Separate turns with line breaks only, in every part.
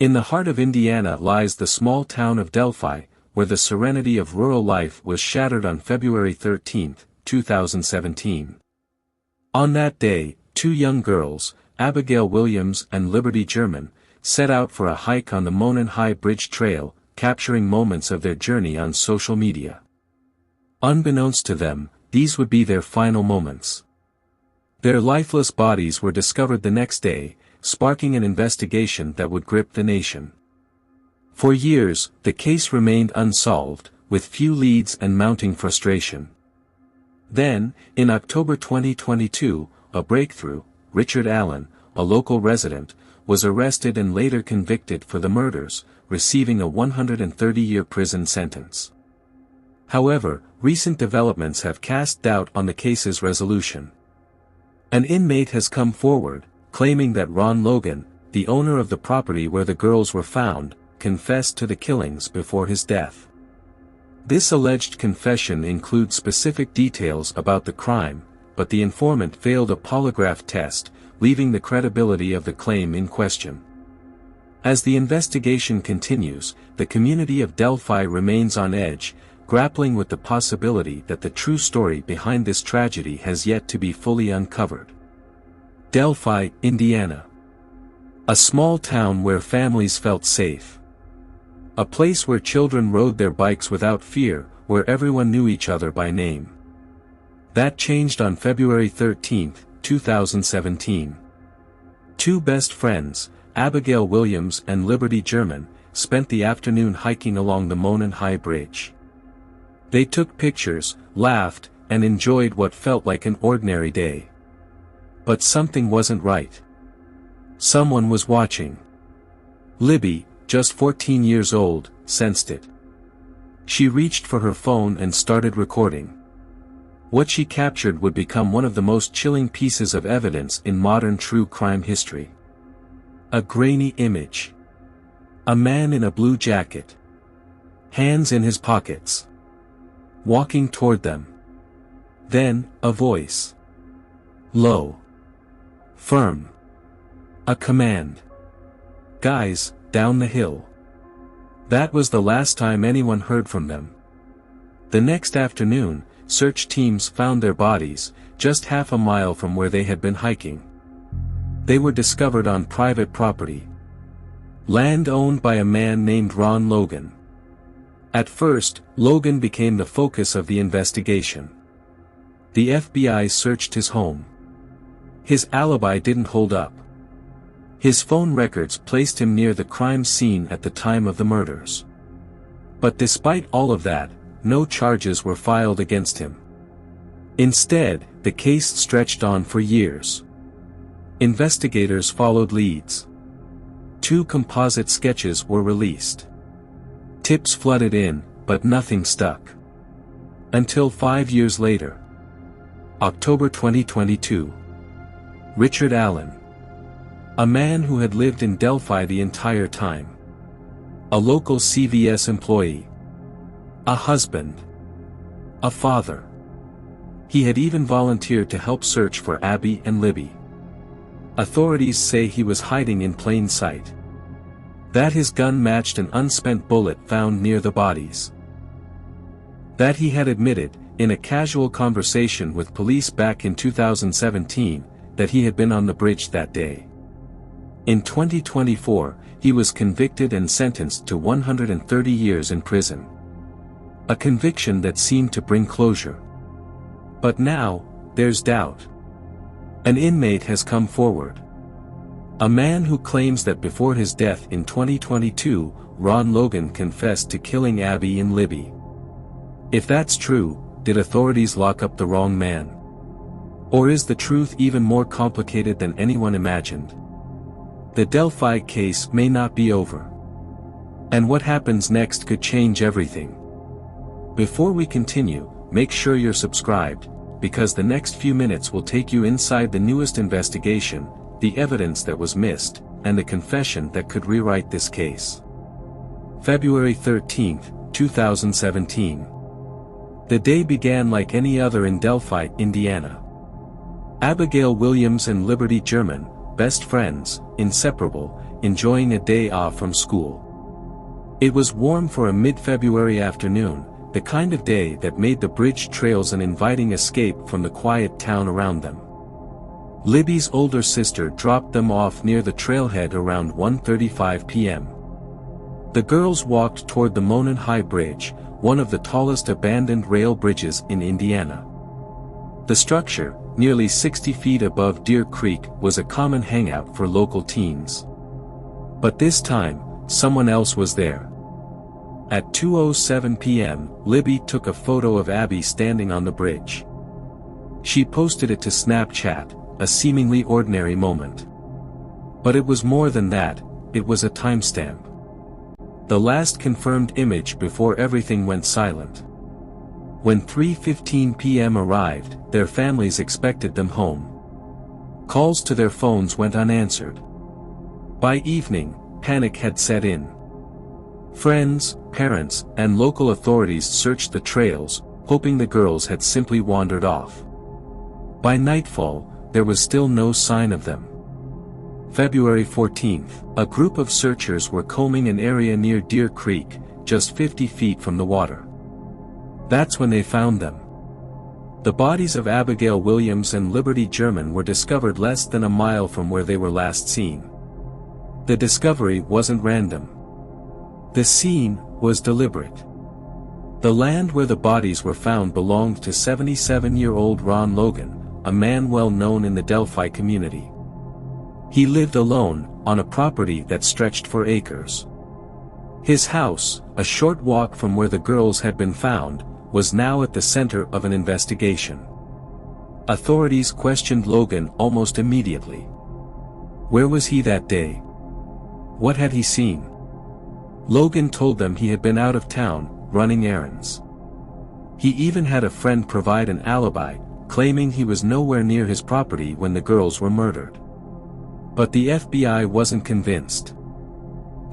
In the heart of Indiana lies the small town of Delphi, where the serenity of rural life was shattered on February 13, 2017. On that day, two young girls, Abigail Williams and Liberty German, set out for a hike on the Monon High Bridge Trail, capturing moments of their journey on social media. Unbeknownst to them, these would be their final moments. Their lifeless bodies were discovered the next day, sparking an investigation that would grip the nation. For years, the case remained unsolved, with few leads and mounting frustration. Then, in October 2022, a breakthrough: Richard Allen, a local resident, was arrested and later convicted for the murders, receiving a 130-year prison sentence. However, recent developments have cast doubt on the case's resolution. An inmate has come forward, claiming that Ron Logan, the owner of the property where the girls were found, confessed to the killings before his death. This alleged confession includes specific details about the crime, but the informant failed a polygraph test, leaving the credibility of the claim in question. As the investigation continues, the community of Delphi remains on edge, grappling with the possibility that the true story behind this tragedy has yet to be fully uncovered. Delphi, Indiana. A small town where families felt safe. A place where children rode their bikes without fear, where everyone knew each other by name. That changed on February 13, 2017. Two best friends, Abigail Williams and Liberty German, spent the afternoon hiking along the Monon High Bridge. They took pictures, laughed, and enjoyed what felt like an ordinary day. But something wasn't right. Someone was watching. Libby, just 14 years old, sensed it. She reached for her phone and started recording. What she captured would become one of the most chilling pieces of evidence in modern true crime history. A grainy image. A man in a blue jacket. Hands in his pockets. Walking toward them. Then, a voice. Low. Firm. A command. Guys, down the hill. That was the last time anyone heard from them. The next afternoon, search teams found their bodies, just half a mile from where they had been hiking. They were discovered on private property. Land owned by a man named Ron Logan. At first, Logan became the focus of the investigation. The FBI searched his home. His alibi didn't hold up. His phone records placed him near the crime scene at the time of the murders. But despite all of that, no charges were filed against him. Instead, the case stretched on for years. Investigators followed leads. 2 composite sketches were released. Tips flooded in, but nothing stuck. Until 5 years later. October 2022. Richard Allen. A man who had lived in Delphi the entire time. A local CVS employee. A husband. A father. He had even volunteered to help search for Abby and Libby. Authorities say he was hiding in plain sight. That his gun matched an unspent bullet found near the bodies. That he had admitted, in a casual conversation with police back in 2017, that he had been on the bridge that day. In 2024, he was convicted and sentenced to 130 years in prison. A conviction that seemed to bring closure. But now, there's doubt. An inmate has come forward. A man who claims that before his death in 2022, Ron Logan confessed to killing Abby and Libby. If that's true, did authorities lock up the wrong man? Or is the truth even more complicated than anyone imagined? The Delphi case may not be over. And what happens next could change everything. Before we continue, make sure you're subscribed, because the next few minutes will take you inside the newest investigation, the evidence that was missed, and the confession that could rewrite this case. February 13, 2017. The day began like any other in Delphi, Indiana. Abigail Williams and Liberty German, best friends, inseparable, enjoying a day off from school. It was warm for a mid-February afternoon, the kind of day that made the bridge trails an inviting escape from the quiet town around them. Libby's older sister dropped them off near the trailhead around 1:35 p.m. The girls walked toward the Monon High Bridge, one of the tallest abandoned rail bridges in Indiana. The structure, nearly 60 feet above Deer Creek, was a common hangout for local teens. But this time, someone else was there. At 2:07 p.m., Libby took a photo of Abby standing on the bridge. She posted it to Snapchat, a seemingly ordinary moment. But it was more than that, it was a timestamp. The last confirmed image before everything went silent. When 3:15 p.m. arrived, their families expected them home. Calls to their phones went unanswered. By evening, panic had set in. Friends, parents, and local authorities searched the trails, hoping the girls had simply wandered off. By nightfall, there was still no sign of them. February 14th, a group of searchers were combing an area near Deer Creek, just 50 feet from the water. That's when they found them. The bodies of Abigail Williams and Liberty German were discovered less than a mile from where they were last seen. The discovery wasn't random. The scene was deliberate. The land where the bodies were found belonged to 77-year-old Ron Logan, a man well known in the Delphi community. He lived alone, on a property that stretched for acres. His house, a short walk from where the girls had been found, was now at the center of an investigation. Authorities questioned Logan almost immediately. Where was he that day? What had he seen? Logan told them he had been out of town, running errands. He even had a friend provide an alibi, claiming he was nowhere near his property when the girls were murdered. But the FBI wasn't convinced.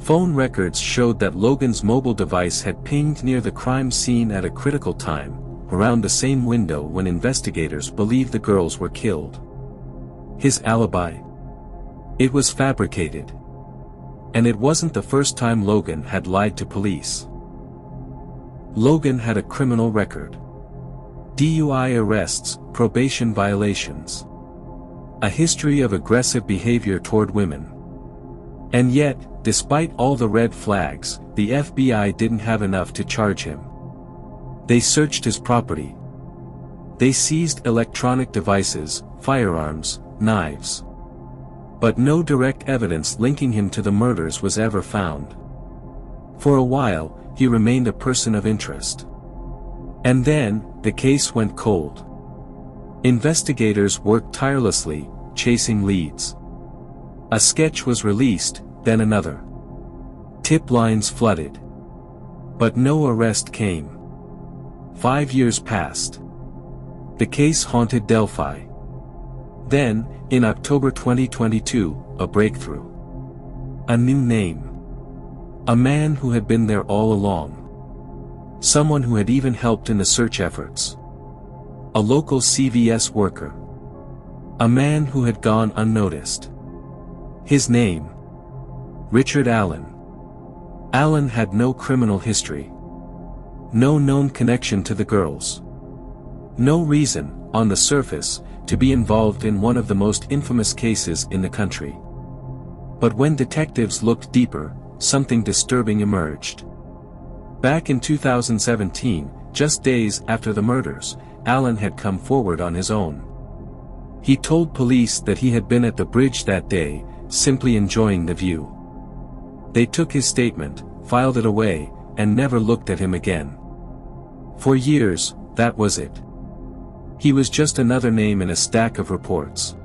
Phone records showed that Logan's mobile device had pinged near the crime scene at a critical time, around the same window when investigators believed the girls were killed. His alibi? It was fabricated. And it wasn't the first time Logan had lied to police. Logan had a criminal record. DUI arrests, probation violations. A history of aggressive behavior toward women. And yet, despite all the red flags, the FBI didn't have enough to charge him. They searched his property. They seized electronic devices, firearms, knives. But no direct evidence linking him to the murders was ever found. For a while, he remained a person of interest. And then, the case went cold. Investigators worked tirelessly, chasing leads. A sketch was released, then another. Tip lines flooded. But no arrest came. 5 years passed. The case haunted Delphi. Then, in October 2022, a breakthrough. A new name. A man who had been there all along. Someone who had even helped in the search efforts. A local CVS worker. A man who had gone unnoticed. His name? Richard Allen. Allen had no criminal history. No known connection to the girls. No reason, on the surface, to be involved in one of the most infamous cases in the country. But when detectives looked deeper, something disturbing emerged. Back in 2017, just days after the murders, Allen had come forward on his own. He told police that he had been at the bridge that day, simply enjoying the view. They took his statement, filed it away, and never looked at him again. For years, that was it. He was just another name in a stack of reports.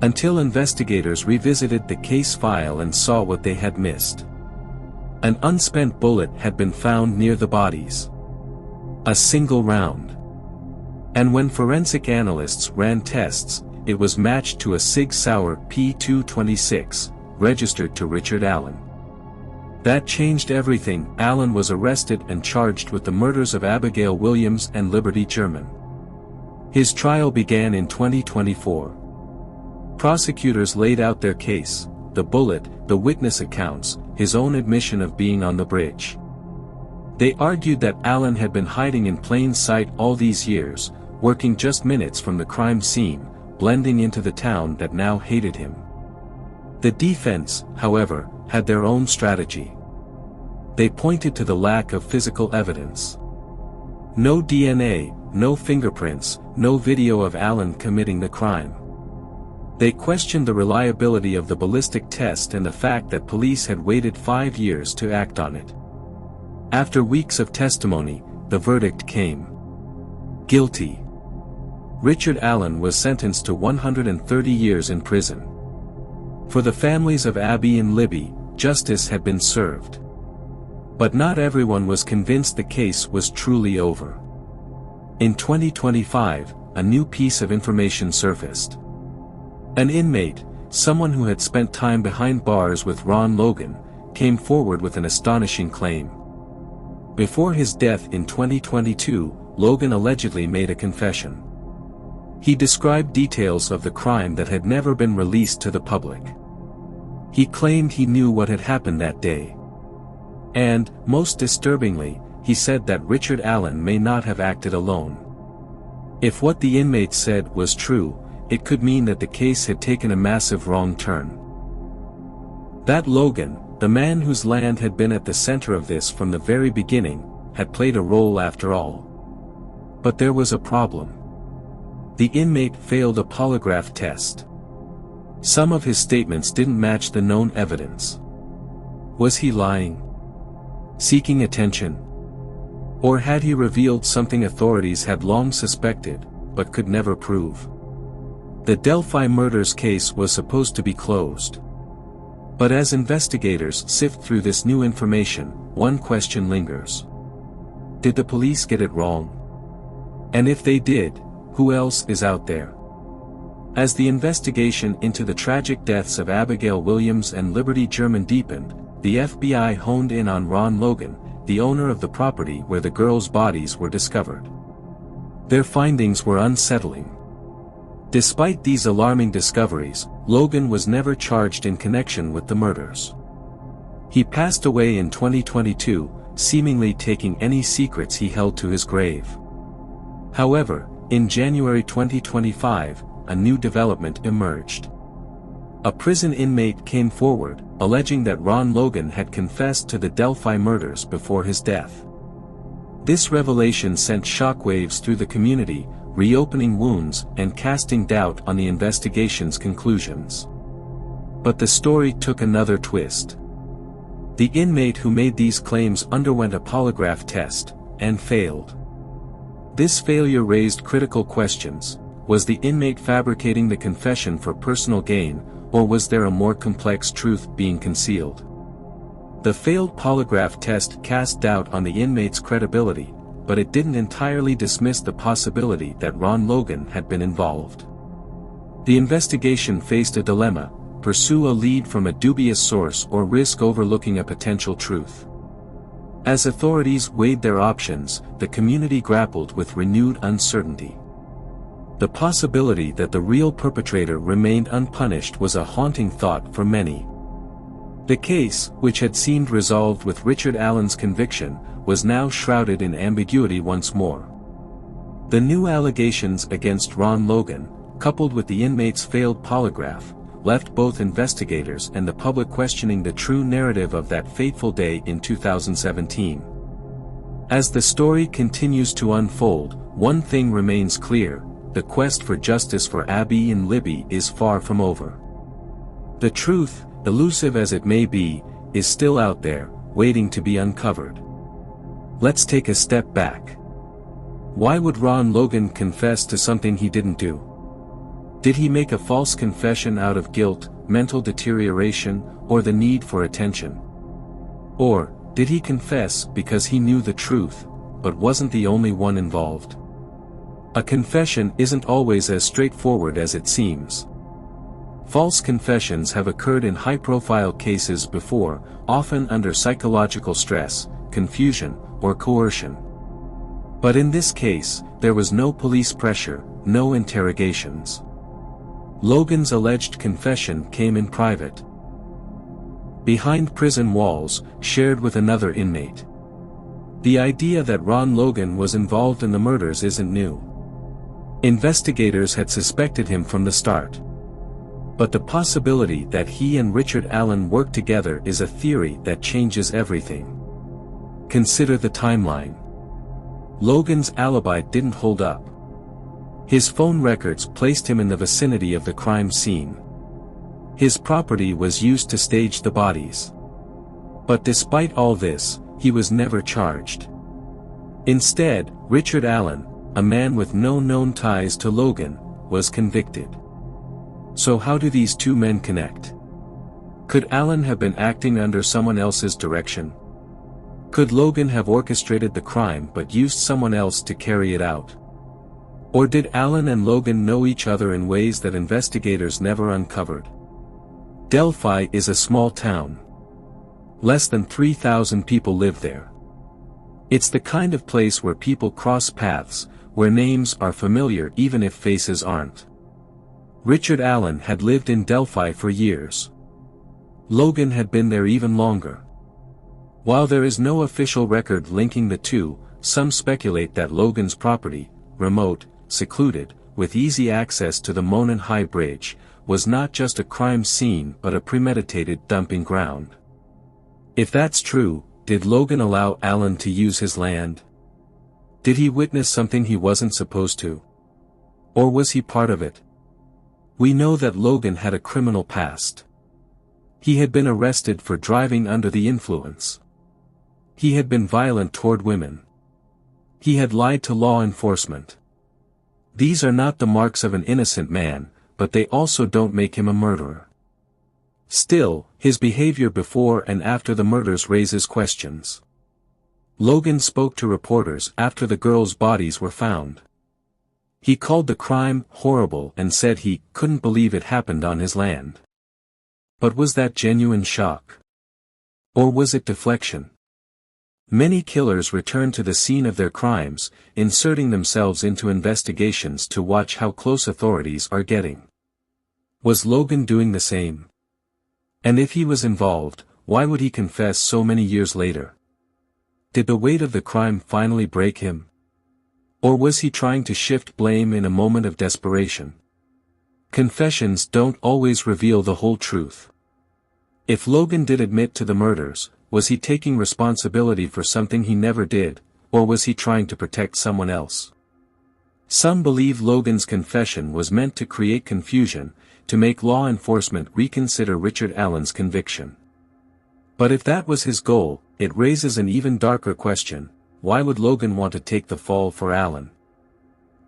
Until investigators revisited the case file and saw what they had missed. An unspent bullet had been found near the bodies. A single round. And when forensic analysts ran tests, it was matched to a Sig Sauer P226, registered to Richard Allen. That changed everything. Allen was arrested and charged with the murders of Abigail Williams and Liberty German. His trial began in 2024. Prosecutors laid out their case: the bullet, the witness accounts, his own admission of being on the bridge. They argued that Allen had been hiding in plain sight all these years, working just minutes from the crime scene, blending into the town that now hated him. The defense, however, had their own strategy. They pointed to the lack of physical evidence. No DNA, no fingerprints, no video of Allen committing the crime. They questioned the reliability of the ballistic test and the fact that police had waited 5 years to act on it. After weeks of testimony, the verdict came. Guilty. Richard Allen was sentenced to 130 years in prison. For the families of Abby and Libby, justice had been served. But not everyone was convinced the case was truly over. In 2025, a new piece of information surfaced. An inmate, someone who had spent time behind bars with Ron Logan, came forward with an astonishing claim. Before his death in 2022, Logan allegedly made a confession. He described details of the crime that had never been released to the public. He claimed he knew what had happened that day. And, most disturbingly, he said that Richard Allen may not have acted alone. If what the inmate said was true, it could mean that the case had taken a massive wrong turn. That Logan, the man whose land had been at the center of this from the very beginning, had played a role after all. But there was a problem. The inmate failed a polygraph test. Some of his statements didn't match the known evidence. Was he lying? Seeking attention? Or had he revealed something authorities had long suspected, but could never prove? The Delphi Murders case was supposed to be closed. But as investigators sift through this new information, one question lingers. Did the police get it wrong? And if they did, who else is out there? As the investigation into the tragic deaths of Abigail Williams and Liberty German deepened, the FBI honed in on Ron Logan, the owner of the property where the girls' bodies were discovered. Their findings were unsettling. Despite these alarming discoveries, Logan was never charged in connection with the murders. He passed away in 2022, seemingly taking any secrets he held to his grave. However, in January 2025, a new development emerged. A prison inmate came forward, alleging that Ron Logan had confessed to the Delphi murders before his death. This revelation sent shockwaves through the community, reopening wounds and casting doubt on the investigation's conclusions. But the story took another twist. The inmate who made these claims underwent a polygraph test, and failed. This failure raised critical questions. Was the inmate fabricating the confession for personal gain, or was there a more complex truth being concealed? The failed polygraph test cast doubt on the inmate's credibility, but it didn't entirely dismiss the possibility that Ron Logan had been involved. The investigation faced a dilemma: pursue a lead from a dubious source or risk overlooking a potential truth. As authorities weighed their options, the community grappled with renewed uncertainty. The possibility that the real perpetrator remained unpunished was a haunting thought for many. The case, which had seemed resolved with Richard Allen's conviction, was now shrouded in ambiguity once more. The new allegations against Ron Logan, coupled with the inmate's failed polygraph, left both investigators and the public questioning the true narrative of that fateful day in 2017. As the story continues to unfold, one thing remains clear: the quest for justice for Abby and Libby is far from over. The truth, elusive as it may be, is still out there, waiting to be uncovered. Let's take a step back. Why would Ron Logan confess to something he didn't do? Did he make a false confession out of guilt, mental deterioration, or the need for attention? Or, did he confess because he knew the truth, but wasn't the only one involved? A confession isn't always as straightforward as it seems. False confessions have occurred in high-profile cases before, often under psychological stress, confusion, or coercion. But in this case, there was no police pressure, no interrogations. Logan's alleged confession came in private, behind prison walls, shared with another inmate. The idea that Ron Logan was involved in the murders isn't new. Investigators had suspected him from the start. But the possibility that he and Richard Allen worked together is a theory that changes everything. Consider the timeline. Logan's alibi didn't hold up. His phone records placed him in the vicinity of the crime scene. His property was used to stage the bodies. But despite all this, he was never charged. Instead, Richard Allen, a man with no known ties to Logan, was convicted. So how do these two men connect? Could Allen have been acting under someone else's direction? Could Logan have orchestrated the crime but used someone else to carry it out? Or did Allen and Logan know each other in ways that investigators never uncovered? Delphi is a small town. Less than 3,000 people live there. It's the kind of place where people cross paths, where names are familiar even if faces aren't. Richard Allen had lived in Delphi for years. Logan had been there even longer. While there is no official record linking the two, some speculate that Logan's property, remote, secluded, with easy access to the Monon High Bridge, was not just a crime scene but a premeditated dumping ground. If that's true, did Logan allow Allen to use his land? Did he witness something he wasn't supposed to? Or was he part of it? We know that Logan had a criminal past. He had been arrested for driving under the influence. He had been violent toward women. He had lied to law enforcement. These are not the marks of an innocent man, but they also don't make him a murderer. Still, his behavior before and after the murders raises questions. Logan spoke to reporters after the girls' bodies were found. He called the crime horrible and said he couldn't believe it happened on his land. But was that genuine shock? Or was it deflection? Many killers return to the scene of their crimes, inserting themselves into investigations to watch how close authorities are getting. Was Logan doing the same? And if he was involved, why would he confess so many years later? Did the weight of the crime finally break him? Or was he trying to shift blame in a moment of desperation? Confessions don't always reveal the whole truth. If Logan did admit to the murders, was he taking responsibility for something he never did, or was he trying to protect someone else? Some believe Logan's confession was meant to create confusion, to make law enforcement reconsider Richard Allen's conviction. But if that was his goal, it raises an even darker question: why would Logan want to take the fall for Allen?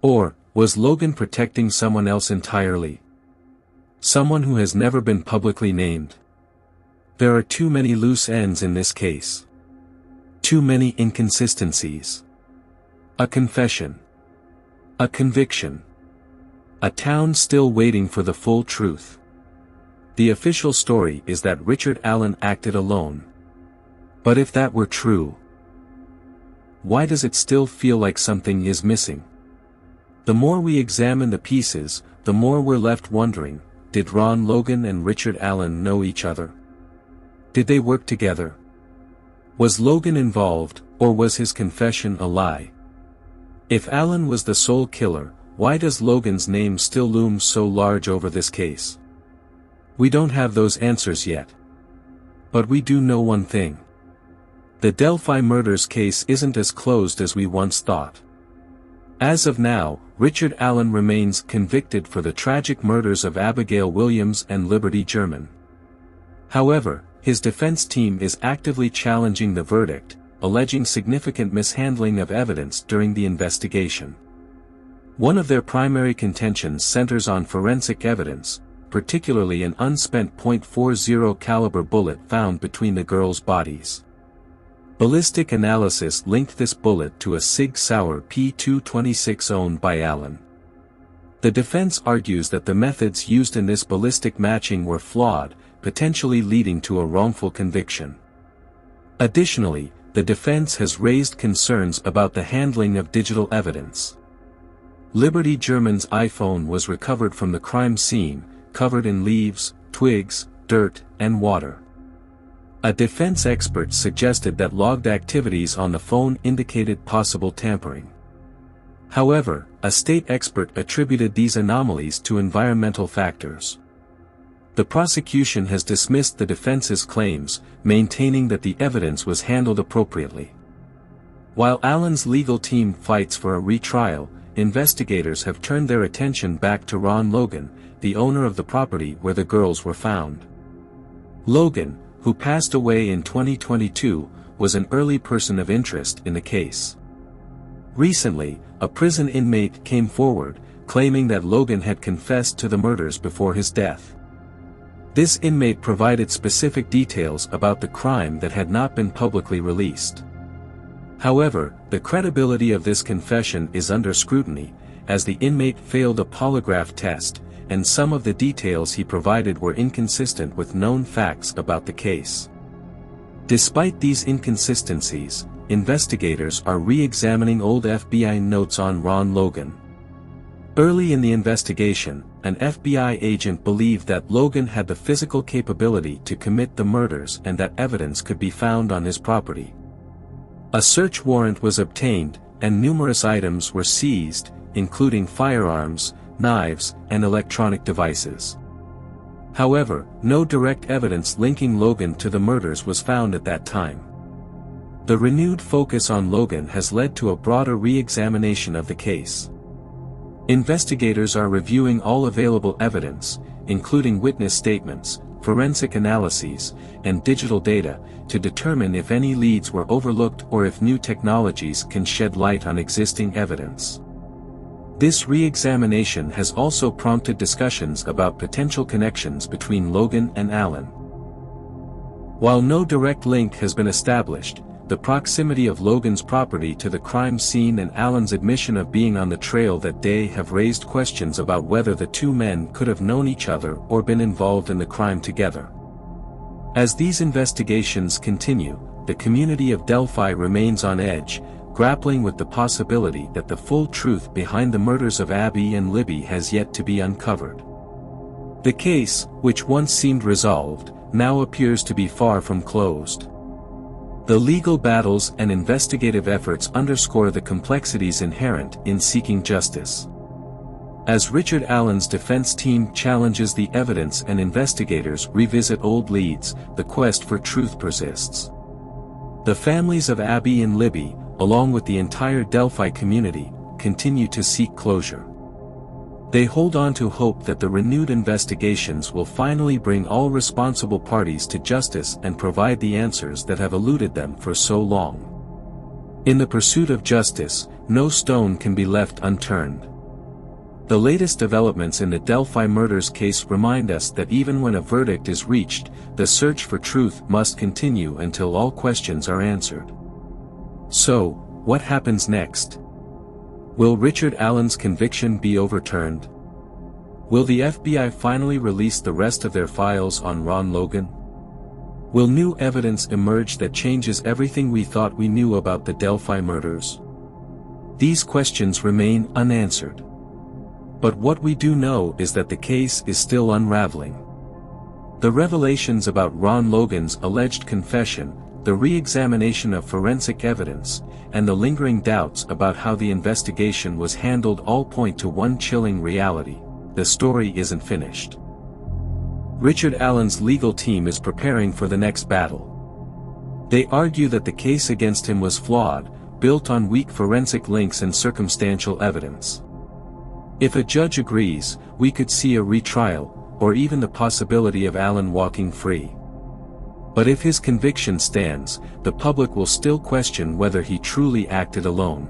Or, was Logan protecting someone else entirely? Someone who has never been publicly named? There are too many loose ends in this case. Too many inconsistencies. A confession. A conviction. A town still waiting for the full truth. The official story is that Richard Allen acted alone. But if that were true, why does it still feel like something is missing? The more we examine the pieces, the more we're left wondering, did Ron Logan and Richard Allen know each other? Did they work together? Was Logan involved, or was his confession a lie? If Allen was the sole killer, why does Logan's name still loom so large over this case? We don't have those answers yet. But we do know one thing. The Delphi Murders case isn't as closed as we once thought. As of now, Richard Allen remains convicted for the tragic murders of Abigail Williams and Liberty German. However, his defense team is actively challenging the verdict, alleging significant mishandling of evidence during the investigation. One of their primary contentions centers on forensic evidence, particularly an unspent .40 caliber bullet found between the girls' bodies. Ballistic analysis linked this bullet to a Sig Sauer P226 owned by Allen. The defense argues that the methods used in this ballistic matching were flawed, potentially leading to a wrongful conviction. Additionally, the defense has raised concerns about the handling of digital evidence. Liberty German's iPhone was recovered from the crime scene, covered in leaves, twigs, dirt, and water. A defense expert suggested that logged activities on the phone indicated possible tampering. However, a state expert attributed these anomalies to environmental factors. The prosecution has dismissed the defense's claims, maintaining that the evidence was handled appropriately. While Allen's legal team fights for a retrial, investigators have turned their attention back to Ron Logan, the owner of the property where the girls were found. Logan, who passed away in 2022, was an early person of interest in the case. Recently, a prison inmate came forward, claiming that Logan had confessed to the murders before his death. This inmate provided specific details about the crime that had not been publicly released. However, the credibility of this confession is under scrutiny, as the inmate failed a polygraph test, and some of the details he provided were inconsistent with known facts about the case. Despite these inconsistencies, investigators are re-examining old FBI notes on Ron Logan. Early in the investigation, an FBI agent believed that Logan had the physical capability to commit the murders and that evidence could be found on his property. A search warrant was obtained, and numerous items were seized, including firearms, knives, and electronic devices. However, no direct evidence linking Logan to the murders was found at that time. The renewed focus on Logan has led to a broader re-examination of the case. Investigators are reviewing all available evidence, including witness statements, forensic analyses, and digital data, to determine if any leads were overlooked or if new technologies can shed light on existing evidence. This re-examination has also prompted discussions about potential connections between Logan and Allen. While no direct link has been established, the proximity of Logan's property to the crime scene and Allen's admission of being on the trail that day have raised questions about whether the two men could have known each other or been involved in the crime together. As these investigations continue, the community of Delphi remains on edge, grappling with the possibility that the full truth behind the murders of Abby and Libby has yet to be uncovered. The case, which once seemed resolved, now appears to be far from closed. The legal battles and investigative efforts underscore the complexities inherent in seeking justice. As Richard Allen's defense team challenges the evidence and investigators revisit old leads, the quest for truth persists. The families of Abby and Libby, along with the entire Delphi community, continue to seek closure. They hold on to hope that the renewed investigations will finally bring all responsible parties to justice and provide the answers that have eluded them for so long. In the pursuit of justice, no stone can be left unturned. The latest developments in the Delphi Murders case remind us that even when a verdict is reached, the search for truth must continue until all questions are answered. So, what happens next? Will Richard Allen's conviction be overturned? Will the FBI finally release the rest of their files on Ron Logan? Will new evidence emerge that changes everything we thought we knew about the Delphi murders? These questions remain unanswered. But what we do know is that the case is still unraveling. The revelations about Ron Logan's alleged confession, the re-examination of forensic evidence, and the lingering doubts about how the investigation was handled all point to one chilling reality: the story isn't finished. Richard Allen's legal team is preparing for the next battle. They argue that the case against him was flawed, built on weak forensic links and circumstantial evidence. If a judge agrees, we could see a retrial, or even the possibility of Allen walking free. But if his conviction stands, the public will still question whether he truly acted alone.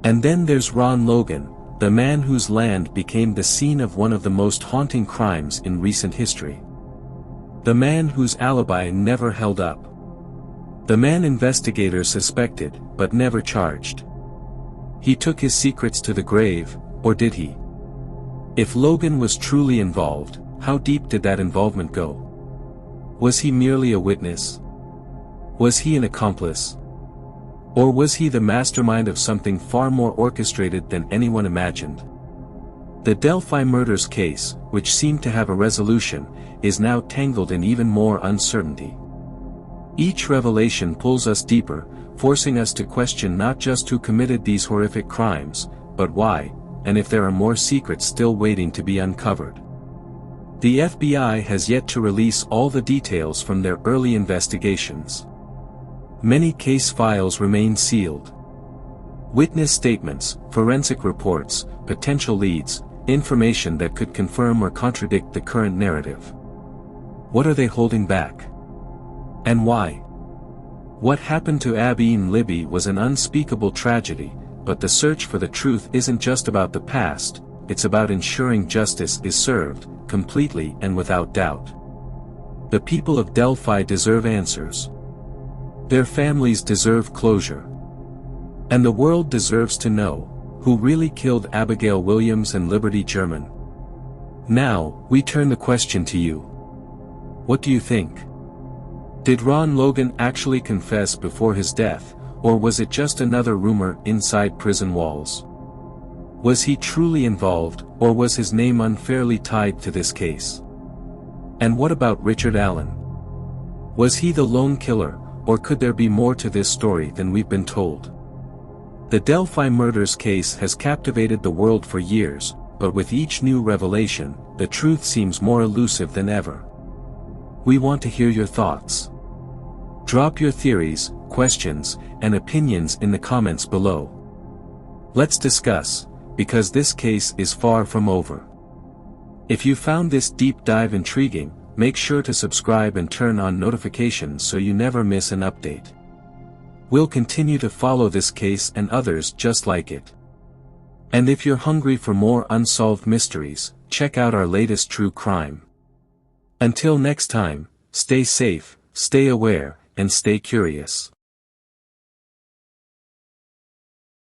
And then there's Ron Logan, the man whose land became the scene of one of the most haunting crimes in recent history. The man whose alibi never held up. The man investigators suspected, but never charged. He took his secrets to the grave, or did he? If Logan was truly involved, how deep did that involvement go? Was he merely a witness? Was he an accomplice? Or was he the mastermind of something far more orchestrated than anyone imagined? The Delphi Murders case, which seemed to have a resolution, is now tangled in even more uncertainty. Each revelation pulls us deeper, forcing us to question not just who committed these horrific crimes, but why, and if there are more secrets still waiting to be uncovered. The FBI has yet to release all the details from their early investigations. Many case files remain sealed. Witness statements, forensic reports, potential leads, information that could confirm or contradict the current narrative. What are they holding back? And why? What happened to Abby and Libby was an unspeakable tragedy, but the search for the truth isn't just about the past, it's about ensuring justice is served, completely and without doubt. The people of Delphi deserve answers. Their families deserve closure. And the world deserves to know who really killed Abigail Williams and Liberty German. Now, we turn the question to you. What do you think? Did Ron Logan actually confess before his death, or was it just another rumor inside prison walls? Was he truly involved, or was his name unfairly tied to this case? And what about Richard Allen? Was he the lone killer, or could there be more to this story than we've been told? The Delphi Murders case has captivated the world for years, but with each new revelation, the truth seems more elusive than ever. We want to hear your thoughts. Drop your theories, questions, and opinions in the comments below. Let's discuss, because this case is far from over. If you found this deep dive intriguing, make sure to subscribe and turn on notifications so you never miss an update. We'll continue to follow this case and others just like it. And if you're hungry for more unsolved mysteries, check out our latest true crime. Until next time, stay safe, stay aware, and stay curious.